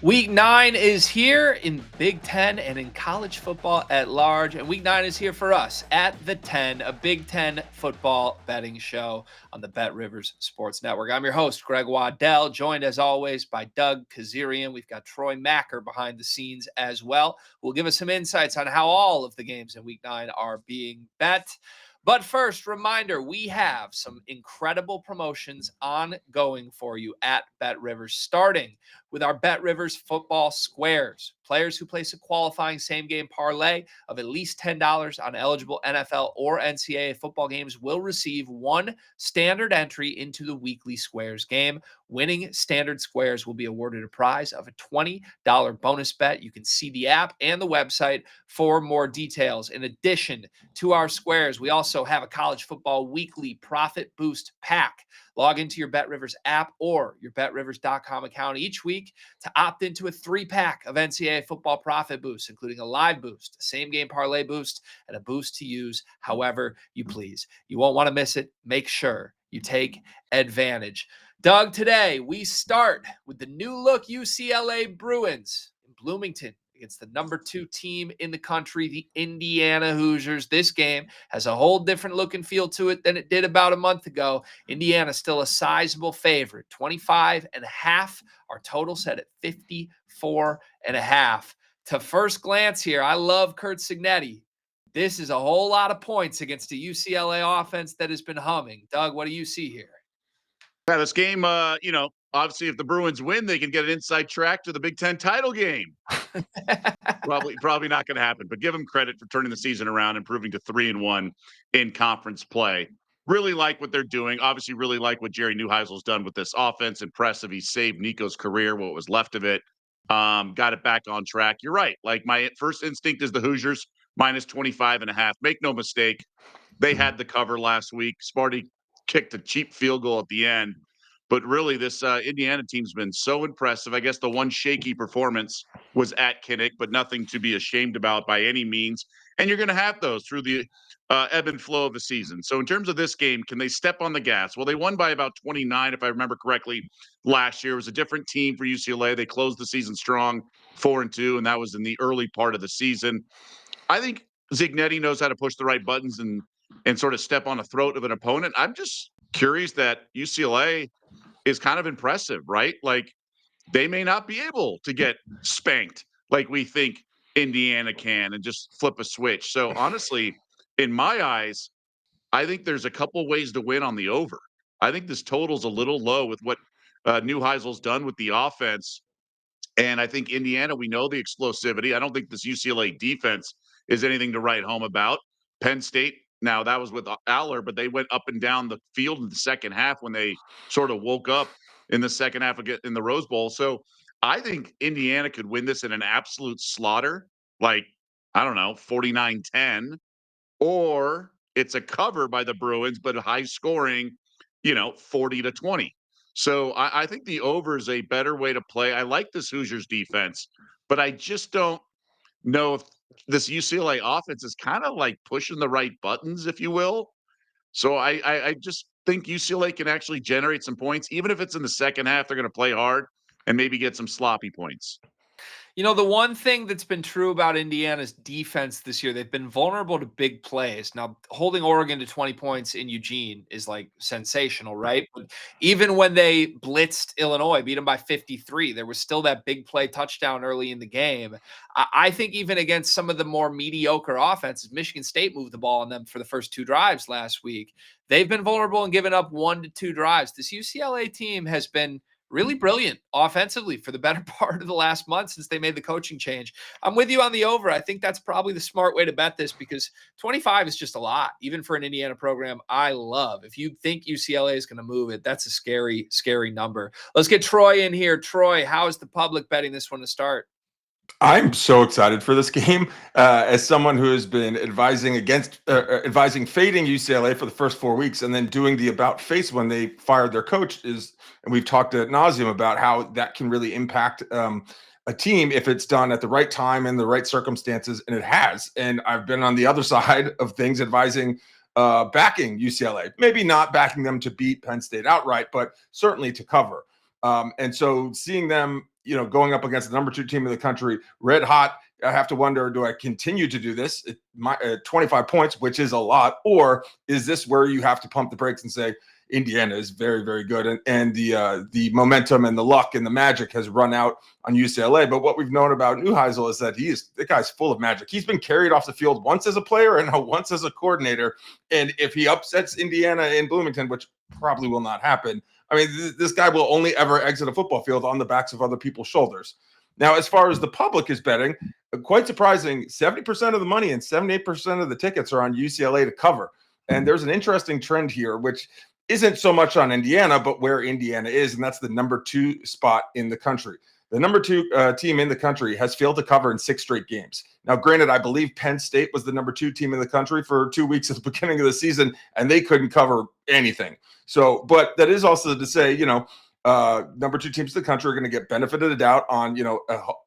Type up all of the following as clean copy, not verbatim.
Week 9 is here in Big Ten and in college football at large. And Week 9 is here for us at the 10, a Big Ten football betting show on the Bet Rivers Sports Network. I'm your host, Greg Waddell, joined as always by Doug Kezirian. We've got Troy Machir behind the scenes as well, who will give us some insights on how all of the games in Week 9 are being bet. But first, reminder, we have some incredible promotions ongoing for you at Bet Rivers, starting with our Bet Rivers football squares. Players who place a qualifying same-game parlay of at least $10 on eligible NFL or NCAA football games will receive one standard entry into the weekly squares game. Winning standard squares will be awarded a prize of a $20 bonus bet. You can see the app and the website for more details. In addition to our squares, we also have a college football weekly profit boost pack. Log into your BetRivers app or your BetRivers.com account each week to opt into a 3-pack of NCAA football profit boosts, including a live boost, a same-game parlay boost, and a boost to use however you please. You won't want to miss it. Make sure you take advantage. Doug, today we start with the new-look UCLA Bruins in Bloomington against the number 2 team in the country, the Indiana Hoosiers. This game has a whole different look and feel to it than it did about a month ago. Indiana still a sizable favorite, 25.5. Our total set at 54.5. To first glance here, I love Curt Cignetti. This is a whole lot of points against a UCLA offense that has been humming. Doug, what do you see here? Yeah, this game, obviously if the Bruins win, they can get an inside track to the Big Ten title game. Probably not going to happen, but give them credit for turning the season around, improving to 3-1 in conference play. Really like what they're doing. Obviously, really like what Jerry Neuheisel's done with this offense. Impressive. He saved Nico's career, what was left of it. Got it back on track. You're right. Like my first instinct is the Hoosiers minus 25.5. Make no mistake, they had the cover last week. Sparty kicked a cheap field goal at the end. But really, this Indiana team's been so impressive. I guess the one shaky performance was at Kinnick, but nothing to be ashamed about by any means. And you're going to have those through the ebb and flow of the season. So in terms of this game, can they step on the gas? Well, they won by about 29, if I remember correctly, last year. It was a different team for UCLA. They closed the season strong, 4-2, and that was in the early part of the season. I think Zignetti knows how to push the right buttons and sort of step on the throat of an opponent. I'm just curious that UCLA is kind of impressive, right? Like they may not be able to get spanked like we think Indiana can and just flip a switch. So honestly, in my eyes, I think there's a couple ways to win on the over. I think this total's a little low with what Neuheisel's done with the offense. And I think Indiana, we know the explosivity. I don't think this UCLA defense is anything to write home about. Penn State, now that was with Aller, but they went up and down the field in the second half when they sort of woke up in the second half in the Rose Bowl. So I think Indiana could win this in an absolute slaughter, like, I don't know, 49-10, or it's a cover by the Bruins, but high scoring, 40-20. So I think the over is a better way to play. I like this Hoosiers defense, but I just don't know if this UCLA offense is kind of like pushing the right buttons, if you will. So I just think UCLA can actually generate some points. Even if it's in the second half, they're going to play hard and maybe get some sloppy points. You know, the one thing that's been true about Indiana's defense this year, they've been vulnerable to big plays. Now, holding Oregon to 20 points in Eugene is like sensational, right? But even when they blitzed Illinois, beat them by 53, there was still that big play touchdown early in the game. I think even against some of the more mediocre offenses, Michigan State moved the ball on them for the first 2 drives last week. They've been vulnerable and given up 1 to 2 drives. This UCLA team has been really brilliant offensively for the better part of the last month since they made the coaching change. I'm with you on the over. I think that's probably the smart way to bet this because 25 is just a lot, even for an Indiana program I love. If you think UCLA is going to move it, that's a scary, scary number. Let's get Troy in here. Troy, how is the public betting this one to start? I'm so excited for this game. As someone who has been advising fading UCLA for the first 4 weeks, and then doing the about face when they fired their coach and we've talked ad nauseum about how that can really impact a team if it's done at the right time and the right circumstances, and it has. And I've been on the other side of things, advising backing UCLA, maybe not backing them to beat Penn State outright, but certainly to cover. And so seeing them, going up against the number 2 team in the country, red hot, I have to wonder, do I continue to do this? 25 points, which is a lot, or is this where you have to pump the brakes and say Indiana is very, very good, and the momentum and the luck and the magic has run out on UCLA? But what we've known about Neuheisel is that the guy's full of magic. He's been carried off the field once as a player and once as a coordinator, and if he upsets Indiana in Bloomington, which probably will not happen, I mean, this guy will only ever exit a football field on the backs of other people's shoulders. Now, as far as the public is betting, quite surprising, 70% of the money and 78% of the tickets are on UCLA to cover. And there's an interesting trend here, which isn't so much on Indiana, but where Indiana is, and that's the number 2 spot in the country. The number 2 team in the country has failed to cover in 6 straight games. Now, granted, I believe Penn State was the number 2 team in the country for 2 weeks at the beginning of the season, and they couldn't cover anything. So, but that is also to say, number 2 teams in the country are going to get benefit of the doubt on,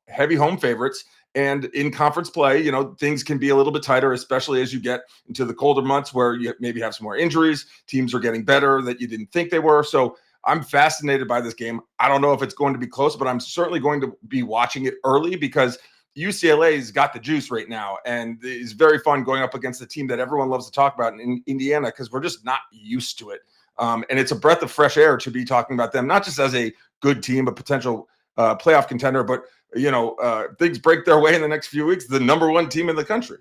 heavy home favorites. And in conference play, things can be a little bit tighter, especially as you get into the colder months where you maybe have some more injuries. Teams are getting better that you didn't think they were. So I'm fascinated by this game. I don't know if it's going to be close, but I'm certainly going to be watching it early because UCLA's got the juice right now. And it's very fun going up against the team that everyone loves to talk about in Indiana because we're just not used to it. And it's a breath of fresh air to be talking about them, not just as a good team, a potential playoff contender, but things break their way in the next few weeks, the number 1 team in the country.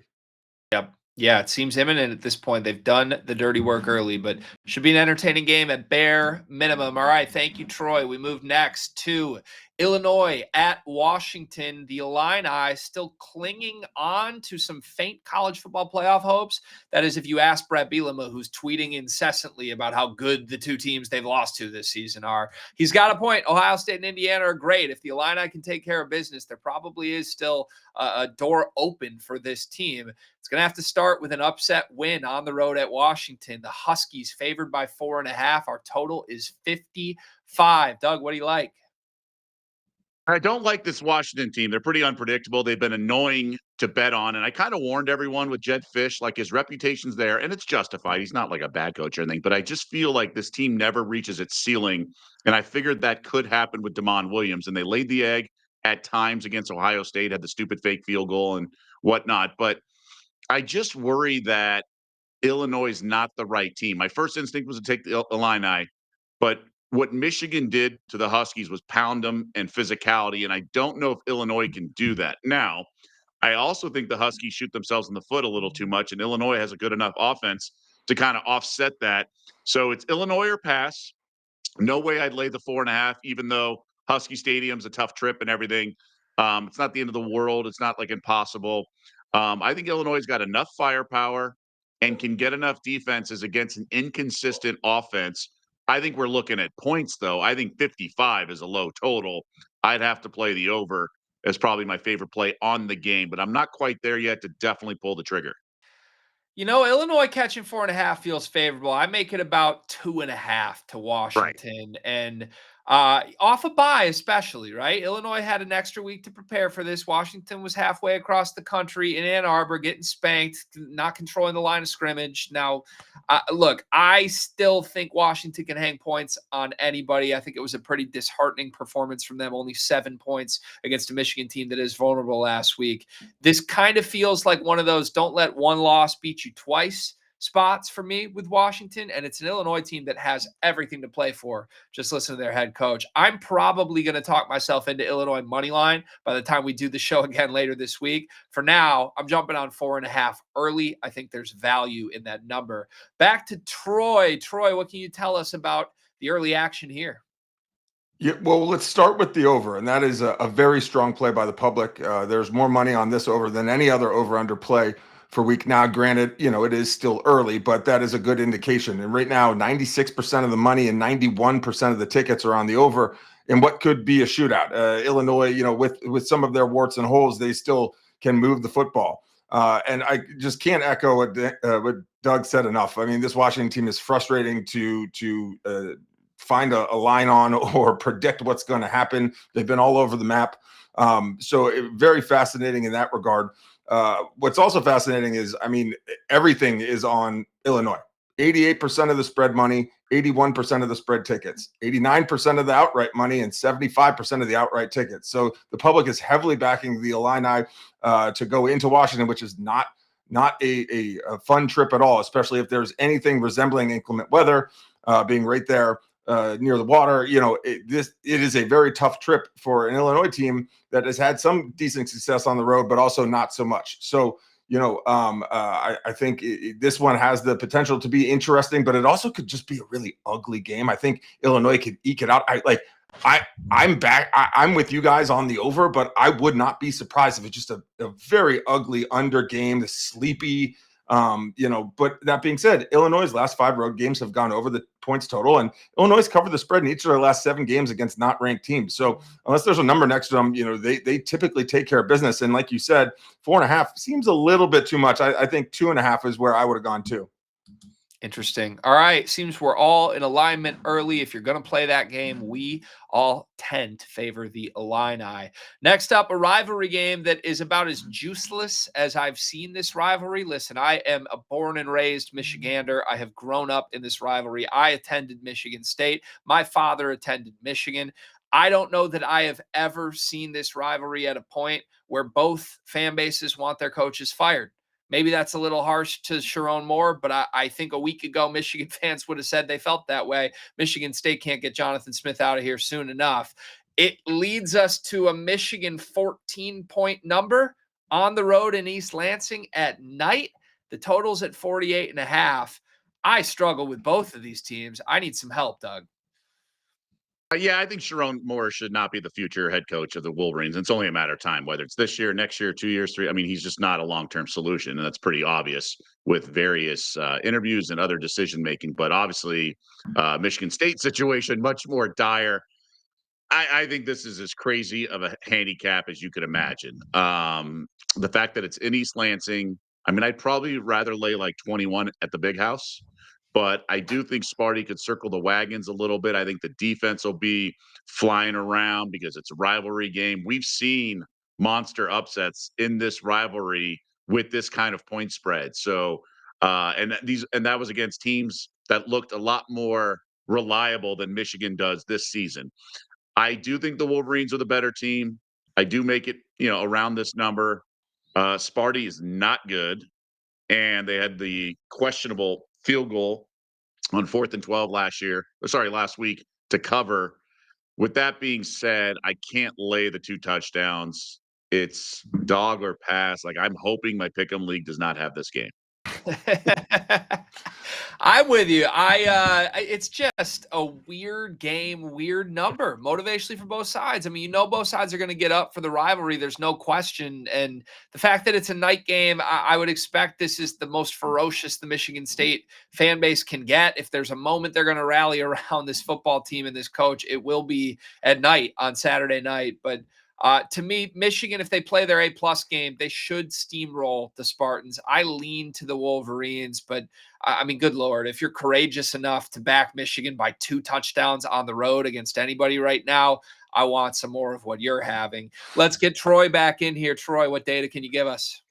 Yep. Yeah, it seems imminent at this point. They've done the dirty work early, but should be an entertaining game at bare minimum. All right, thank you, Troy. We move next to Illinois at Washington. The Illini still clinging on to some faint college football playoff hopes. That is, if you ask Brett Bielema, who's tweeting incessantly about how good the 2 teams they've lost to this season are. He's got a point. Ohio State and Indiana are great. If the Illini can take care of business, there probably is still a door open for this team. It's going to have to start with an upset win on the road at Washington. The Huskies favored by 4.5. Our total is 55. Doug, what do you like? I don't like this Washington team. They're pretty unpredictable. They've been annoying to bet on. And I kind of warned everyone with Jed Fish, like his reputation's there and it's justified. He's not like a bad coach or anything, but I just feel like this team never reaches its ceiling. And I figured that could happen with Damon Williams. And they laid the egg at times against Ohio State, had the stupid fake field goal and whatnot. But I just worry that Illinois is not the right team. My first instinct was to take the Illini, but what Michigan did to the Huskies was pound them and physicality, and I don't know if Illinois can do that. Now, I also think the Huskies shoot themselves in the foot a little too much, and Illinois has a good enough offense to kind of offset that. So it's Illinois or pass. No way I'd lay the 4.5, even though Husky Stadium's a tough trip and everything. It's not the end of the world. It's not like impossible. I think Illinois has got enough firepower and can get enough defenses against an inconsistent offense. I think we're looking at points, though. I think 55 is a low total. I'd have to play the over as probably my favorite play on the game, but I'm not quite there yet to definitely pull the trigger. Illinois catching 4.5 feels favorable. I make it about 2.5 to Right. Washington, and off a bye, especially, right? Illinois had an extra week to prepare for this. Washington was halfway across the country in Ann Arbor, getting spanked, not controlling the line of scrimmage. Now, look, I still think Washington can hang points on anybody. I think it was a pretty disheartening performance from them, only 7 points against a Michigan team that is vulnerable last week. This kind of feels like one of those don't let one loss beat you twice spots for me with Washington, and it's an Illinois team that has everything to play for. Just listen to their head coach. I'm probably going to talk myself into Illinois money line by the time we do the show again later this week. For now, I'm jumping on 4.5 early. I think there's value in that number. Back to Troy. Troy, what can you tell us about the early action here? Yeah, well, let's start with the over, and that is a very strong play by the public. There's more money on this over than any other over-under play for week. Now, granted, it is still early, but that is a good indication. And right now, 96% of the money and 91% of the tickets are on the over in what could be a shootout. Illinois, with some of their warts and holes, they still can move the football. And I just can't echo what Doug said enough. I mean, this Washington team is frustrating to find a line on or predict what's going to happen. They've been all over the map. Very fascinating in that regard. What's also fascinating is, everything is on Illinois. 88% of the spread money, 81% of the spread tickets, 89% of the outright money, and 75% of the outright tickets. So the public is heavily backing the Illini to go into Washington, which is not a fun trip at all, especially if there's anything resembling inclement weather, being right there near the water. It is a very tough trip for an Illinois team that has had some decent success on the road, but also not so much. So, I think this one has the potential to be interesting, but it also could just be a really ugly game. I think Illinois could eke it out. I'm back. I'm with you guys on the over, but I would not be surprised if it's just a very ugly under game, the sleepy. But that being said, Illinois' last 5 road games have gone over the points total, and Illinois has covered the spread in each of their last 7 games against not ranked teams. So unless there's a number next to them, they typically take care of business. And like you said, 4.5 seems a little bit too much. I think 2.5 is where I would have gone too. Interesting. All right. Seems we're all in alignment early. If you're going to play that game, we all tend to favor the Illini. Next up, a rivalry game that is about as juiceless as I've seen this rivalry. Listen, I am a born and raised Michigander. I have grown up in this rivalry. I attended Michigan State. My father attended Michigan. I don't know that I have ever seen this rivalry at a point where both fan bases want their coaches fired. Maybe that's a little harsh to Sharon Moore, but I think a week ago, Michigan fans would have said they felt that way. Michigan State can't get Jonathan Smith out of here soon enough. It leads us to a Michigan 14-point number on the road in East Lansing at night. The total's at 48.5. I struggle with both of these teams. I need some help, Doug. Yeah, I think Sharon Moore should not be the future head coach of the Wolverines. It's only a matter of time, whether it's this year, next year, 2 years, 3. I mean, he's just not a long-term solution, and that's pretty obvious with various interviews and other decision-making. But obviously, Michigan State situation, much more dire. I think this is as crazy of a handicap as you could imagine. The fact that it's in East Lansing, I mean, I'd probably rather lay like 21 at the Big House, but I do think Sparty could circle the wagons a little bit. I think the defense will be flying around because it's a rivalry game. We've seen monster upsets in this rivalry with this kind of point spread. So, and that was against teams that looked a lot more reliable than Michigan does this season. I do think the Wolverines are the better team. I do make it, around this number. Sparty is not good, and they had the questionable field goal on 4th and 12 last week to cover. With that being said, I can't lay the 2 touchdowns. It's dog or pass. Like, I'm hoping my Pick'em league does not have this game. I'm with you. It's just a weird game, weird number, motivationally for both sides. I mean, both sides are going to get up for the rivalry. There's no question. And the fact that it's a night game, I would expect this is the most ferocious the Michigan State fan base can get. If there's a moment they're going to rally around this football team and this coach, it will be at night on Saturday night. But to me, Michigan, if they play their A-plus game, they should steamroll the Spartans. I lean to the Wolverines, but I mean, good Lord, if you're courageous enough to back Michigan by 2 touchdowns on the road against anybody right now, I want some more of what you're having. Let's get Troy back in here. Troy, what data can you give us?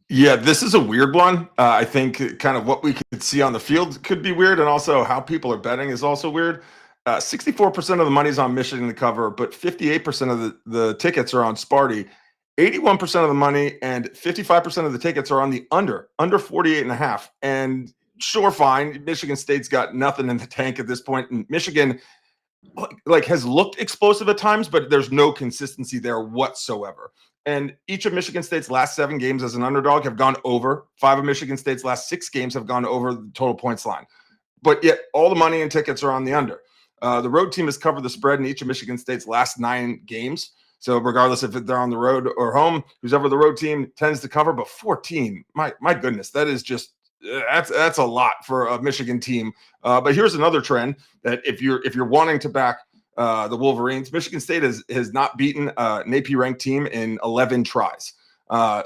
Yeah, this is a weird one. I think kind of what we could see on the field could be weird, and also how people are betting is also weird. 64% of the money's on Michigan to cover, but 58% of the tickets are on Sparty. 81% of the money and 55% of the tickets are on the under 48.5. And sure, fine, Michigan State's got nothing in the tank at this point. And Michigan has looked explosive at times, but there's no consistency there whatsoever. And each of Michigan State's last 7 games as an underdog have gone over. 5 of Michigan State's last 6 games have gone over the total points line. But yet all the money and tickets are on the under. The road team has covered the spread in each of Michigan State's last 9 games. So regardless if they're on the road or home, who's ever the road team tends to cover. But 14, my goodness, that is just that's a lot for a Michigan team. But here's another trend that if you're wanting to back the Wolverines, Michigan State has not beaten an AP ranked team in 11 tries.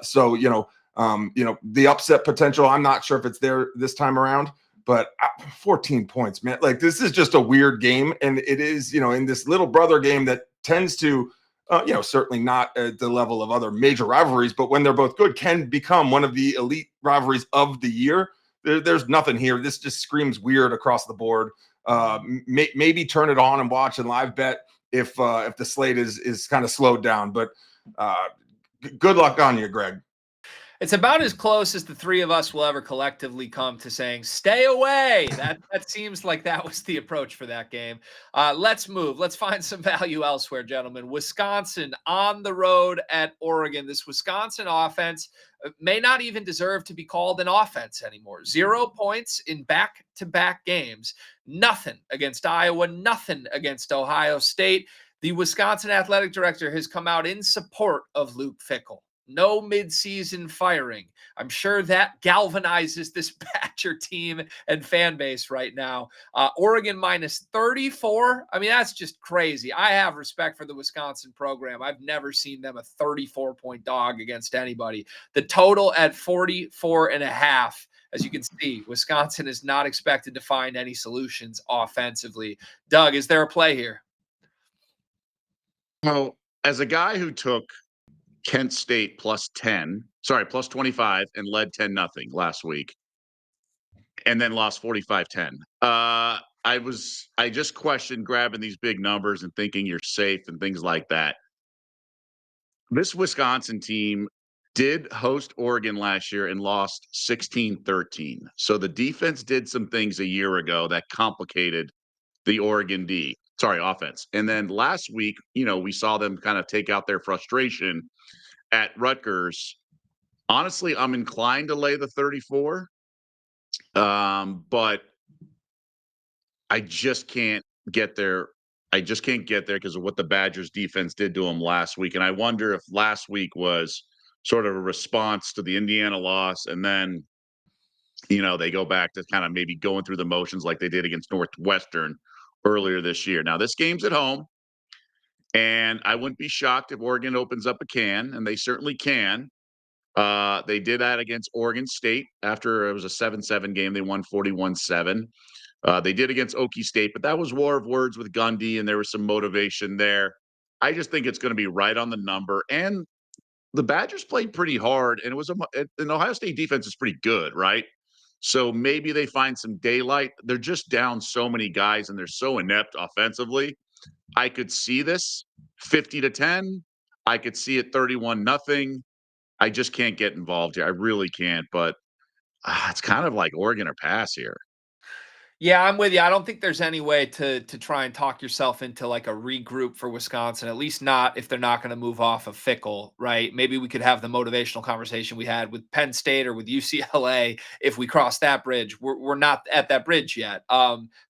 So the upset potential, I'm not sure if it's there this time around. But 14 points, man. Like, this is just a weird game. And it is, in this little brother game that tends to, certainly not at the level of other major rivalries, but when they're both good, can become one of the elite rivalries of the year. there's nothing here. This just screams weird across the board. Maybe turn it on and watch and live bet if the slate is kind of slowed down. But good luck on you, Greg. It's about as close as the three of us will ever collectively come to saying, stay away. That seems like that was the approach for that game. Let's move. Let's find some value elsewhere, gentlemen. Wisconsin on the road at Oregon. This Wisconsin offense may not even deserve to be called an offense anymore. 0 points in back-to-back games. Nothing against Iowa, nothing against Ohio State. The Wisconsin athletic director has come out in support of Luke Fickell. No midseason firing. I'm sure that galvanizes this Badger team and fan base right now. Oregon minus 34. I mean, that's just crazy. I have respect for the Wisconsin program. I've never seen them a 34-point dog against anybody. The total at 44.5. As you can see, Wisconsin is not expected to find any solutions offensively. Doug, is there a play here? Well, as a guy who took Kent State plus 25 and led 10-0 last week and then lost 45-10. I just questioned grabbing these big numbers and thinking you're safe and things like that. This Wisconsin team did host Oregon last year and lost 16-13. So the defense did some things a year ago that complicated the Oregon offense. And then last week, we saw them kind of take out their frustration at Rutgers. Honestly, I'm inclined to lay the 34, but I just can't get there. Because of what the Badgers defense did to them last week. And I wonder if last week was sort of a response to the Indiana loss. And then, they go back to kind of maybe going through the motions like they did against Northwestern earlier this year. Now, this game's at home. And I wouldn't be shocked if Oregon opens up a can, and they certainly can. They did that against Oregon State after it was a 7-7 game. They won 41-7. They did against Okie State, but that was war of words with Gundy, and there was some motivation there. I just think it's going to be right on the number. And the Badgers played pretty hard, and an Ohio State defense is pretty good, right? So maybe they find some daylight. They're just down so many guys, and they're so inept offensively. I could see this 50-10. I could see it 31-0. I just can't get involved here. I really can't, but it's kind of like Oregon or pass here. Yeah, I'm with you. I don't think there's any way to try and talk yourself into like a regroup for Wisconsin, at least not if they're not going to move off of Fickell, right? Maybe we could have the motivational conversation we had with Penn State or with UCLA if we cross that bridge. We're not at that bridge yet.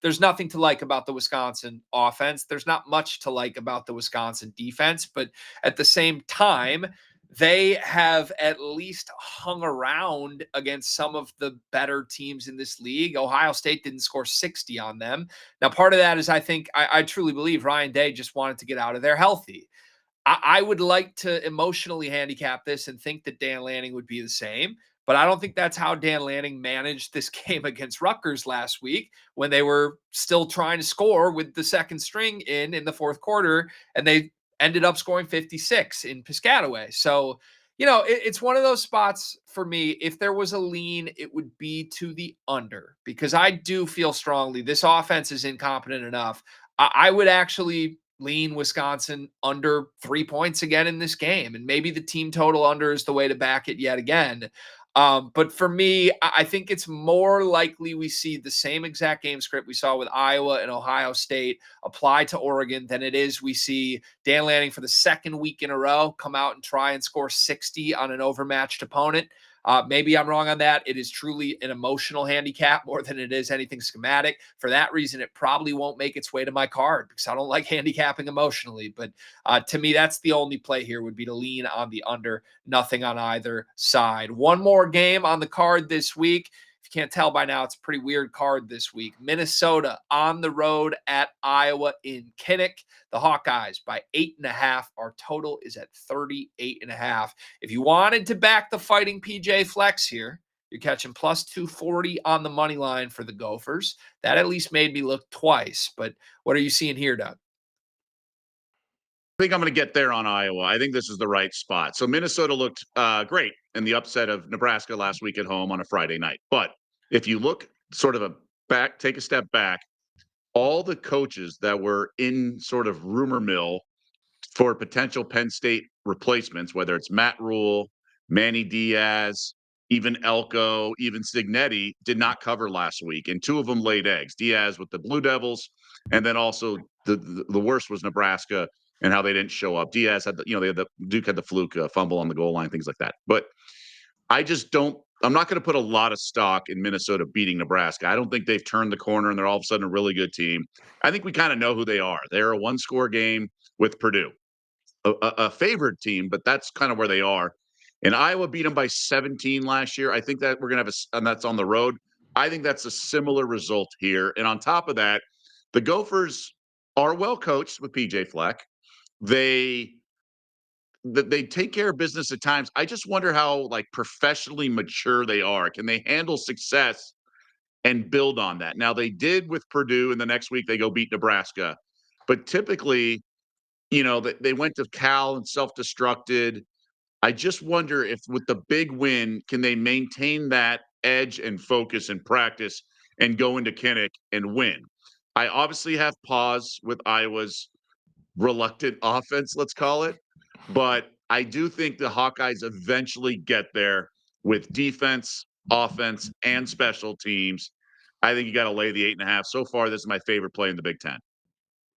There's nothing to like about the Wisconsin offense. There's not much to like about the Wisconsin defense, but at the same time, they have at least hung around against some of the better teams in this league. Ohio State didn't score 60 on them. Now, part of that is I truly believe Ryan Day just wanted to get out of there healthy. I would like to emotionally handicap this and think that Dan Lanning would be the same, but I don't think that's how Dan Lanning managed this game against Rutgers last week when they were still trying to score with the second string in the fourth quarter, and they ended up scoring 56 in Piscataway. So, it's one of those spots for me. If there was a lean, it would be to the under, because I do feel strongly this offense is incompetent enough. I would actually lean Wisconsin under 3 points again in this game. And maybe the team total under is the way to back it yet again. But for me, I think it's more likely we see the same exact game script we saw with Iowa and Ohio State apply to Oregon than it is we see Dan Lanning for the second week in a row come out and try and score 60 on an overmatched opponent. Maybe I'm wrong on that. It is truly an emotional handicap more than it is anything schematic. For that reason, it probably won't make its way to my card because I don't like handicapping emotionally. But to me, that's the only play here would be to lean on the under, nothing on either side. One more game on the card this week. If you can't tell by now, it's a pretty weird card this week. Minnesota on the road at Iowa in Kinnick. The Hawkeyes by 8.5. Our total is at 38.5. If you wanted to back the Fighting PJ flex here, you're catching plus 240 on the money line for the Gophers. That at least made me look twice. But what are you seeing here, Doug? I think I'm going to get there on Iowa. I think this is the right spot. So Minnesota looked great in the upset of Nebraska last week at home on a Friday night. But if you look sort of take a step back, all the coaches that were in sort of rumor mill for potential Penn State replacements, whether it's Matt Rule, Manny Diaz, even Elko, even Signetti, did not cover last week, and two of them laid eggs. Diaz with the Blue Devils, and then also the worst was Nebraska and how they didn't show up. Diaz had Duke had the fluke fumble on the goal line, things like that. But I just don't. I'm not going to put a lot of stock in Minnesota beating Nebraska. I don't think they've turned the corner and they're all of a sudden a really good team. I think we kind of know who they are. They're a one-score game with Purdue, a favored team, but that's kind of where they are. And Iowa beat them by 17 last year. I think that we're going to have and that's on the road. I think that's a similar result here. And on top of that, the Gophers are well coached with PJ Fleck. They take care of business at times. I just wonder how like professionally mature they are. Can they handle success and build on that? Now they did with Purdue, and the next week they go beat Nebraska. But typically, they went to Cal and self-destructed. I just wonder if with the big win, can they maintain that edge and focus and practice and go into Kinnick and win? I obviously have pause with Iowa's reluctant offense, let's call it. But I do think the Hawkeyes eventually get there with defense, offense, and special teams. I think you got to lay the 8.5. So far, this is my favorite play in the Big Ten.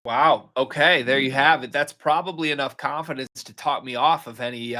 Wow. Okay, there you have it. That's probably enough confidence to talk me off of any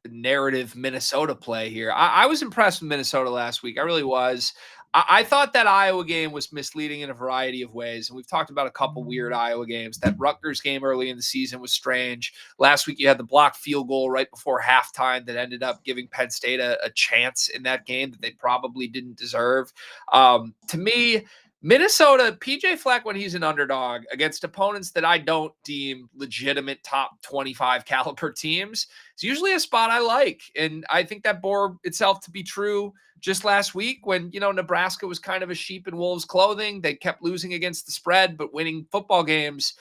narrative Minnesota play here. I was impressed with Minnesota last week. I really was. I thought that Iowa game was misleading in a variety of ways, and we've talked about a couple weird Iowa games. That Rutgers game early in the season was strange. Last week you had the blocked field goal right before halftime that ended up giving Penn State a chance in that game that they probably didn't deserve. To me, Minnesota, PJ Fleck, when he's an underdog against opponents that I don't deem legitimate top 25 caliber teams, it's usually a spot I like. And I think that bore itself to be true just last week when, Nebraska was kind of a sheep in wolves clothing. They kept losing against the spread, but winning football games.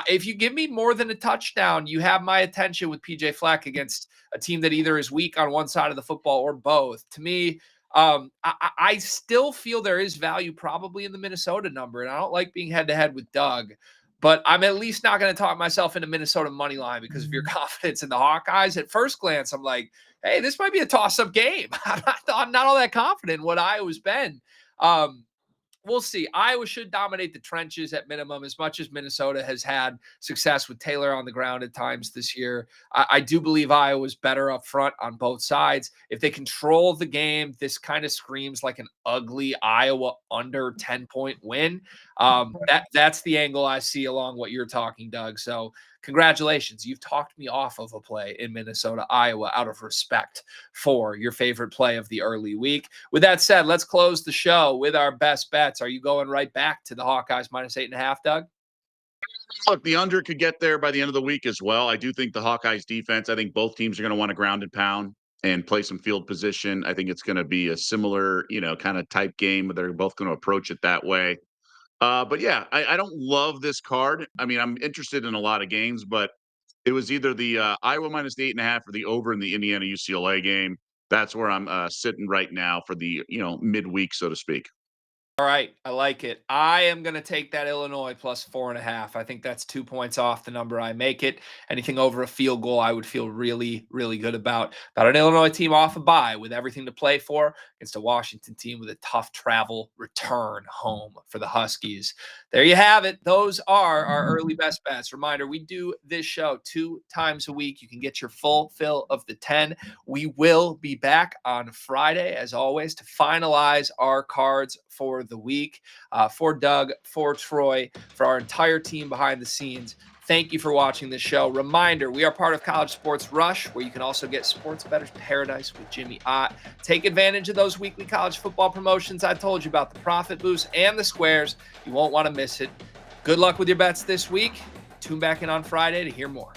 If you give me more than a touchdown, you have my attention with PJ Fleck against a team that either is weak on one side of the football or both. To me, I still feel there is value probably in the Minnesota number, and I don't like being head-to-head with Doug, but I'm at least not going to talk myself into Minnesota money line because of your confidence in the Hawkeyes. At first glance, I'm like, hey, this might be a toss-up game. I'm not all that confident in what Iowa's been. We'll see. Iowa should dominate the trenches at minimum, as much as Minnesota has had success with Taylor on the ground at times this year. I do believe Iowa's better up front on both sides. If they control the game, this kind of screams like an ugly Iowa under 10-point win. That's the angle I see along what you're talking, Doug. So congratulations. You've talked me off of a play in Minnesota, Iowa, out of respect for your favorite play of the early week. With that said, let's close the show with our best bets. Are you going right back to the Hawkeyes minus 8.5, Doug? Look, the under could get there by the end of the week as well. I do think the Hawkeyes defense, I think both teams are going to want to ground and pound and play some field position. I think it's going to be a similar, kind of type game, but they're both going to approach it that way. But yeah, I don't love this card. I mean, I'm interested in a lot of games, but it was either the Iowa minus the 8.5 or the over in the Indiana UCLA game. That's where I'm sitting right now for the midweek, so to speak. All right, I like it. I am going to take that Illinois plus 4.5. I think that's 2 points off the number I make it. Anything over a field goal, I would feel really, really good about an Illinois team off a bye with everything to play for against a Washington team with a tough travel return home for the Huskies. There you have it. Those are our early best bets. Reminder, we do this show 2 times a week. You can get your full fill of the 10. We will be back on Friday, as always, to finalize our cards for the week. For Doug, for Troy, for our entire team behind the scenes, thank you for watching this show. Reminder, we are part of College Sports Rush, where you can also get Sports Bettor's Paradise with Jimmy Ott. Take advantage of those weekly college football promotions I told you about, the profit boost and the squares. You won't want to miss it. Good luck with your bets this week. Tune back in on Friday to hear more.